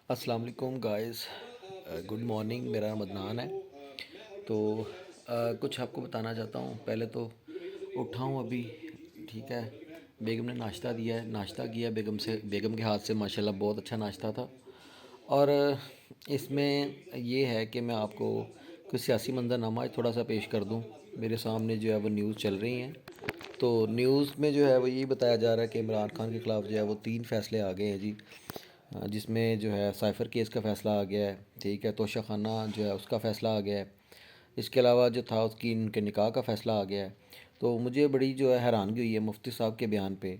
अस्सलाम वालेकुम guys. Good morning. मेरा नाम अदनान है। तो कुछ आपको बताना चाहता हूँ। पहले तो उठा हूँ अभी, ठीक है। बेगम ने नाश्ता दिया है, नाश्ता किया बेगम के हाथ से माशाल्लाह बहुत अच्छा नाश्ता था। और इसमें ये है कि मैं आपको कुछ सियासी मंजरनामा थोड़ा सा पेश कर दूँ। मेरे सामने जो है वो न्यूज़ चल रही हैं। तो न्यूज़ में जो है वो यही बताया जा रहा है कि इमरान खान के ख़िलाफ़ जो है वो 3 फैसले आ गए हैं जी। जिसमें जो है साइफ़र केस का फ़ैसला आ गया है, ठीक है। तोशा खाना जो है उसका फ़ैसला आ गया है। इसके अलावा जो था उसकी इनके निकाह का फ़ैसला आ गया है। तो मुझे बड़ी जो है हैरानगी हुई है मुफ्ती साहब के बयान पे।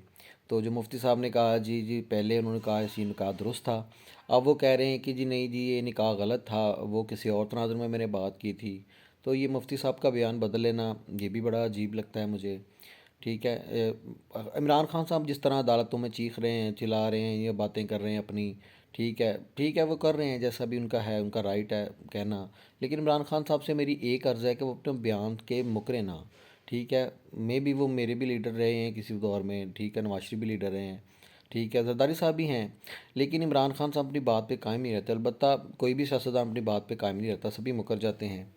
तो जो मुफ्ती साहब ने कहा जी जी, पहले उन्होंने कहा जी निकाह दुरुस्त था। अब वो कह रहे हैं कि जी नहीं जी, ये निकाह गलत था, वो किसी और तनाज़ुर में मैंने बात की थी। तो ये मुफ्ती साहब का बयान बदल लेना, ये भी बड़ा अजीब लगता है मुझे। ठीक है। इमरान खान साहब जिस तरह अदालतों में चीख रहे हैं, चिल्ला रहे हैं, ये बातें कर रहे हैं अपनी, ठीक है, ठीक है, वो कर रहे हैं, जैसा भी उनका है, उनका राइट है कहना। लेकिन इमरान खान साहब से मेरी एक अर्ज़ है कि वो अपने बयान के मुकरे ना, ठीक है। मे भी वो मेरे भी लीडर रहे हैं किसी दौर में, ठीक है। नवाज शरीफ भी लीडर रहे हैं, ठीक है। जरदारी साहब भी हैं। लेकिन इमरान खान साहब अपनी बात पे कायम नहीं रहते। अलबत्ता कोई भी सियासतदान अपनी बात पे कायम नहीं रहता, सभी मुकर जाते हैं।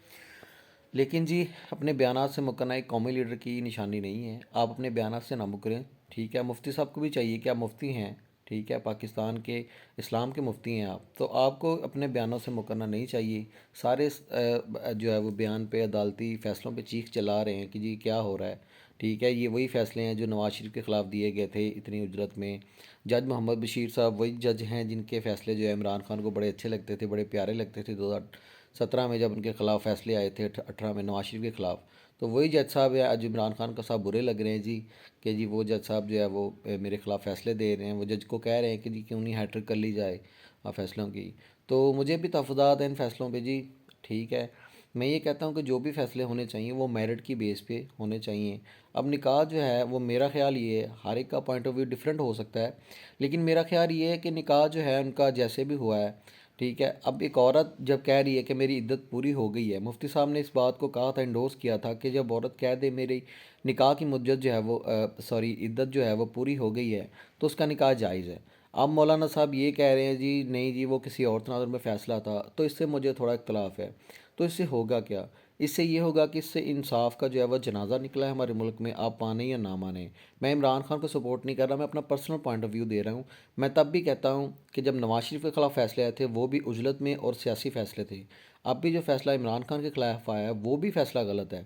लेकिन जी, अपने बयानात से मुकरना एक कौमी लीडर की निशानी नहीं है। आप अपने बयानात से ना मुकरें, ठीक है। मुफ्ती साहब को भी चाहिए कि आप मुफ्ती हैं, ठीक है, पाकिस्तान के इस्लाम के मुफ्ती हैं आप, तो आपको अपने बयानों से मुकरना नहीं चाहिए। सारे जो है वो बयान पे, अदालती फ़ैसलों पे चीख चला रहे हैं कि जी क्या हो रहा है, ठीक है। ये वही फ़ैसले हैं जो नवाज शरीफ के ख़िलाफ़ दिए गए थे इतनी उजरत में। जज मोहम्मद बशीर साहब वही जज हैं जिनके फ़ैसले जो है इमरान खान को बड़े अच्छे लगते थे, बड़े प्यारे लगते थे 2017 में जब उनके ख़िलाफ़ फ़ैसले आए थे, 18 में नवाज शरीफ के ख़िलाफ़। तो वही जज साहब है आज इमरान खान का साहब बुरे लग रहे हैं जी, कि जी वो जज साहब जो है वो मेरे ख़िलाफ़ फ़ैसले दे रहे हैं। वो जज को कह रहे हैं कि जी क्यों नहीं हैट्रिक कर ली जाए फ़ैसलों की। तो मुझे भी तहफ़्फ़ुज़ात हैं इन फ़ैसलों पे जी, ठीक है। मैं ये कहता हूँ कि जो भी फ़ैसले होने चाहिए वो मेरिट की बेस पे होने चाहिए। अब निकाह जो है वो, मेरा ख़्याल ये है, हर एक का पॉइंट ऑफ व्यू डिफरेंट हो सकता है, लेकिन मेरा ख़्याल ये है कि निकाह जो है उनका जैसे भी हुआ है, ठीक है। अब एक औरत जब कह रही है कि मेरी इद्दत पूरी हो गई है, मुफ्ती साहब ने इस बात को कहा था, इंडोर्स किया था कि जब औरत कह दे मेरी निकाह की मुद्दत जो है वो सॉरी इद्दत जो है वो पूरी हो गई है, तो उसका निकाह जायज़ है। अब मौलाना साहब ये कह रहे हैं जी नहीं जी, वो किसी और तनाज़ुर में फ़ैसला था, तो इससे मुझे थोड़ा इख्तलाफ है। तो इससे होगा क्या? इससे ये होगा कि इससे इंसाफ का जो है वह जनाजा निकला है हमारे मुल्क में, आप माने या ना माने। मैं इमरान खान को सपोर्ट नहीं कर रहा, मैं अपना पर्सनल पॉइंट ऑफ व्यू दे रहा हूँ। मैं तब भी कहता हूँ कि जब नवाज शरीफ के ख़िलाफ़ फ़ैसले आए थे वो भी उजलत में और सियासी फ़ैसले थे। अब भी जो फ़ैसला इमरान खान के ख़िलाफ़ आया है वो भी फ़ैसला गलत है।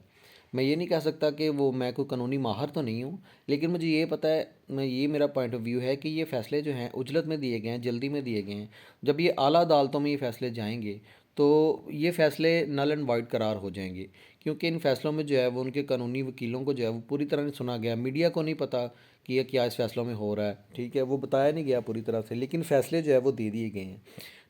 मैं ये नहीं कह सकता कि वो, मैं कोई कानूनी माहर तो नहीं हूँ, लेकिन मुझे ये पता है, मैं ये मेरा पॉइंट ऑफ व्यू है कि ये फ़ैसले जो हैं उजलत में दिए गए हैं, जल्दी में दिए गए हैं। जब ये आला अदालतों में ये फ़ैसले जाएंगे तो ये फ़ैसले नल एंड वाइड करार हो जाएंगे, क्योंकि इन फ़ैसलों में जो है वो उनके कानूनी वकीलों को जो है वो पूरी तरह नहीं सुना गया। मीडिया को नहीं पता कि ये क्या इस फ़ैसलों में हो रहा है, ठीक है, वो बताया नहीं गया पूरी तरह से, लेकिन फ़ैसले जो है वो दे दिए गए हैं।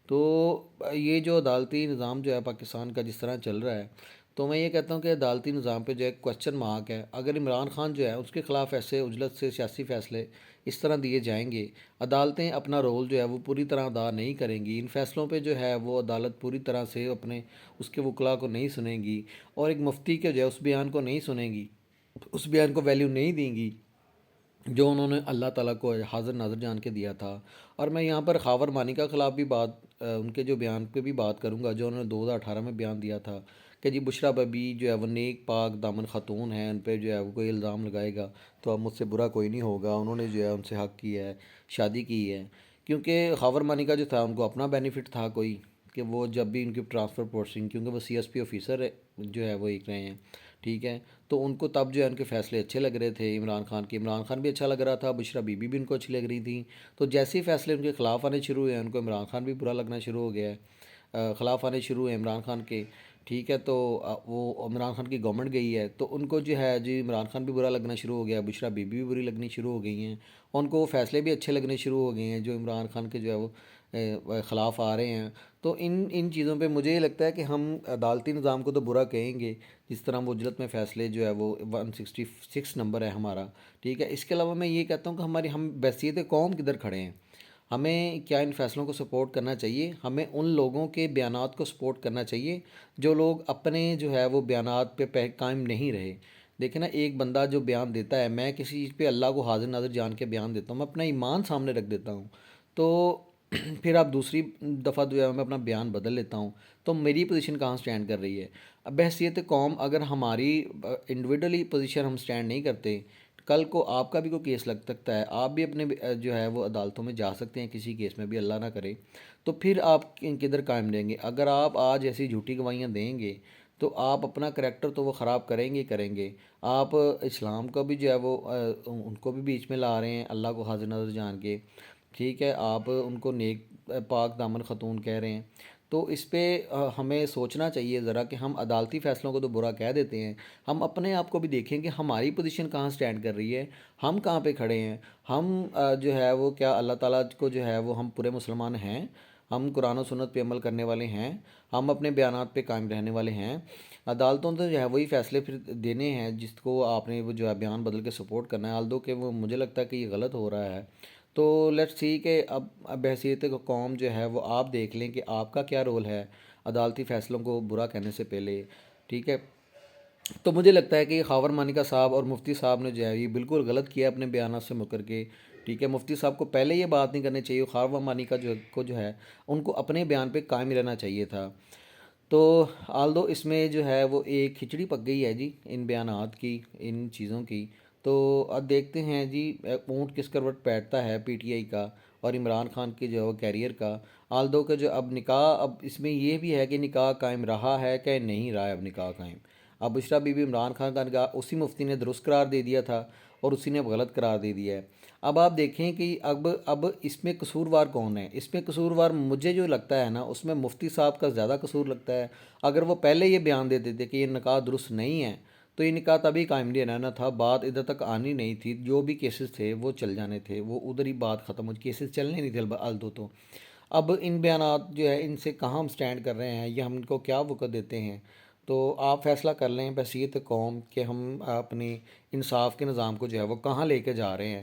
तो ये जो अदालती निज़ाम जो है पाकिस्तान का जिस तरह चल रहा है, तो मैं ये कहता हूँ कि अदालती निज़ाम पे जो है क्वेश्चन मार्क है। अगर इमरान खान जो है उसके ख़िलाफ़ ऐसे उजलत से सियासी फ़ैसले इस तरह दिए जाएंगे, अदालतें अपना रोल जो है वो पूरी तरह अदा नहीं करेंगी, इन फ़ैसलों पे जो है वो अदालत पूरी तरह से अपने उसके वकला को नहीं सुनेगी, और एक मुफ्ती के जो है उस बयान को नहीं सुनेगी, उस बयान को वैल्यू नहीं देंगी जो उन्होंने अल्लाह ताला को हाज़िर नाज़िर जान के दिया था। और मैं यहाँ पर ख़ावर मानी के ख़िलाफ़ भी बात, उनके जो बयान पे भी बात करूँगा जो उन्होंने 2018 में बयान दिया था कि जी बुशरा बबी जो है वो नेक पाक दामन ख़ातून है, उन पे जो है वो कोई इल्ज़ाम लगाएगा तो अब मुझसे बुरा कोई नहीं होगा, उन्होंने जो है उनसे हक़ किया है, शादी की है। क्योंकि ख़ावर मानी का जो था उनको अपना बेनिफिट था कोई, कि वो जब भी उनकी ट्रांसफ़र पोस्टिंग, क्योंकि वो सीएसपी ऑफिसर जो है वो एक रहे हैं, ठीक है। तो उनको तब जो है उनके फ़ैसले अच्छे लग रहे थे इमरान खान के, इमरान खान भी अच्छा लग रहा था, बुशरा बीबी भी उनको अच्छी लग रही थी। तो जैसे ही फ़ैसले उनके ख़िलाफ़ आने शुरू हुए, उनको इमरान खान भी बुरा लगना शुरू हो गया है, ख़िलाफ़ आने शुरू हुए इमरान खान के, ठीक है। तो वो इमरान खान की गवर्नमेंट गई है तो उनको जो है जी इमरान खान भी बुरा लगना शुरू हो गया, बुशरा बीबी भी बुरी लगनी शुरू हो गई हैं। उनको वो फ़ैसले भी अच्छे लगने शुरू हो गए हैं जो इमरान खान के जो है वो ख़िलाफ़ आ रहे हैं। तो इन इन चीज़ों पे मुझे ये लगता है कि हम अदालती निज़ाम को तो बुरा कहेंगे, जिस तरह वो उजरत में फ़ैसले जो है वो 166 नंबर है हमारा, ठीक है। इसके अलावा मैं ये कहता हूँ कि हमारी हम बैसियत कौम किधर खड़े हैं, हमें क्या इन फ़ैसलों को सपोर्ट करना चाहिए, हमें उन लोगों के बयानात को सपोर्ट करना चाहिए जो लोग अपने जो है वो बयानात पे कायम नहीं रहे। देखिए ना, एक बंदा जो बयान देता है, मैं किसी चीज़ पे अल्लाह को हाज़िर नाज़िर जान के बयान देता हूँ, मैं अपना ईमान सामने रख देता हूँ, तो پھر آپ دوسری دفعہ جو ہے میں اپنا بیان بدل لیتا ہوں، تو میری پوزیشن کہاں سٹینڈ کر رہی ہے؟ اب بحیثیت قوم اگر ہماری انڈیویڈولی پوزیشن ہم سٹینڈ نہیں کرتے، کل کو آپ کا بھی کوئی کیس لگ سکتا ہے، آپ بھی اپنے جو ہے وہ عدالتوں میں جا سکتے ہیں کسی کیس میں بھی، اللہ نہ کرے، تو پھر آپ کدھر قائم رہیں گے؟ اگر آپ آج ایسی جھوٹی گواہیاں دیں گے تو آپ اپنا کریکٹر تو وہ خراب کریں گے ہی کریں گے، آپ اسلام کو بھی جو ہے وہ ان کو بھی بیچ میں لا رہے ہیں اللہ کو حاضر نظر جان کے، ٹھیک ہے، آپ ان کو نیک پاک دامن خاتون کہہ رہے ہیں، تو اس پہ ہمیں سوچنا چاہیے ذرا کہ ہم عدالتی فیصلوں کو تو برا کہہ دیتے ہیں، ہم اپنے آپ کو بھی دیکھیں کہ ہماری پوزیشن کہاں سٹینڈ کر رہی ہے، ہم کہاں پہ کھڑے ہیں، ہم جو ہے وہ کیا اللہ تعالیٰ کو جو ہے وہ ہم پورے مسلمان ہیں، ہم قرآن و سنت پہ عمل کرنے والے ہیں، ہم اپنے بیانات پہ قائم رہنے والے ہیں، عدالتوں تو جو ہے وہی فیصلے پھر دینے ہیں جس کو آپ نے وہ جو ہے بیان بدل کے سپورٹ کرنا ہے، آلدو کہ وہ مجھے لگتا ہے کہ یہ غلط ہو رہا ہے۔ تو لیٹس سی کہ اب بحیثیت قوم جو ہے وہ آپ دیکھ لیں کہ آپ کا کیا رول ہے عدالتی فیصلوں کو برا کہنے سے پہلے، ٹھیک ہے؟ تو مجھے لگتا ہے کہ خاور مانیکا صاحب اور مفتی صاحب نے جو ہے یہ بالکل غلط کیا اپنے بیانات سے مکر کے، ٹھیک ہے؟ مفتی صاحب کو پہلے یہ بات نہیں کرنی چاہیے، خاور مانیکا جو ہے ان کو اپنے بیان پہ قائم رہنا چاہیے تھا۔ تو آلدو اس میں جو ہے وہ ایک کھچڑی پک گئی ہے جی ان بیانات کی، ان چیزوں کی، تو اب دیکھتے ہیں جی اونٹ کس کروٹ بیٹھتا ہے پی ٹی آئی کا اور عمران خان کے جو ہے وہ کیریئر کا، آلدو کے جو اب نکاح، اب اس میں یہ بھی ہے کہ نکاح قائم رہا ہے کہ نہیں رہا ہے اب نکاح قائم، اب بشریٰ بی بی عمران خان کا نکاح اسی مفتی نے درست قرار دے دیا تھا اور اسی نے اب غلط قرار دے دیا ہے۔ اب آپ دیکھیں کہ اب اس میں قصوروار کون ہے؟ اس میں قصوروار مجھے جو لگتا ہے نا اس میں مفتی صاحب کا زیادہ قصور لگتا ہے، اگر وہ پہلے یہ بیان دے دیتے کہ یہ نکاح درست نہیں ہے تو یہ نکاح تبھی قائم نہیں رہنا تھا، بات ادھر تک آنی نہیں تھی، جو بھی کیسز تھے وہ چل جانے تھے، وہ ادھر ہی بات ختم ہو، کیسز چلنے نہیں تھے الدو تو۔ اب ان بیانات جو ہے ان سے کہاں ہم سٹینڈ کر رہے ہیں، یہ ہم ان کو کیا وقت دیتے ہیں؟ تو آپ فیصلہ کر لیں بحیثیت قوم کہ ہم اپنی انصاف کے نظام کو جو ہے وہ کہاں لے کے جا رہے ہیں۔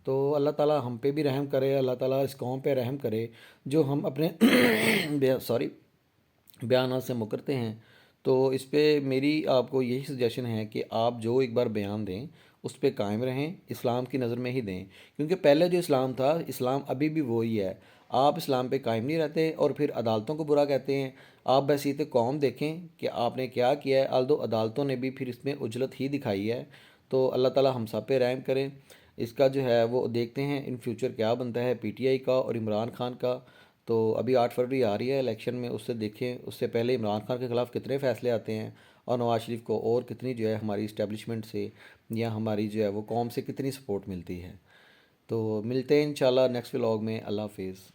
تو اللہ تعالیٰ ہم پہ بھی رحم کرے، اللہ تعالیٰ اس قوم پہ رحم کرے جو ہم اپنے بیانات سے مکرتے ہیں۔ تو اس پہ میری آپ کو یہی سجیشن ہے کہ آپ جو ایک بار بیان دیں اس پہ قائم رہیں، اسلام کی نظر میں ہی دیں، کیونکہ پہلے جو اسلام تھا اسلام ابھی بھی وہی ہے، آپ اسلام پہ قائم نہیں رہتے اور پھر عدالتوں کو برا کہتے ہیں۔ آپ بحیثیت قوم دیکھیں کہ آپ نے کیا کیا ہے، آلدو عدالتوں نے بھی پھر اس میں عجلت ہی دکھائی ہے۔ تو اللہ تعالیٰ ہم سب پہ رحم کریں، اس کا جو ہے وہ دیکھتے ہیں ان فیوچر کیا بنتا ہے پی ٹی آئی کا اور عمران خان کا۔ تو ابھی 8 فروری آ رہی ہے الیکشن میں، اس سے دیکھیں اس سے پہلے عمران خان کے خلاف کتنے فیصلے آتے ہیں اور نواز شریف کو اور کتنی جو ہے ہماری اسٹیبلشمنٹ سے یا ہماری جو ہے وہ قوم سے کتنی سپورٹ ملتی ہے۔ تو ملتے ہیں انشاءاللہ نیکسٹ ولاگ میں، اللہ حافظ۔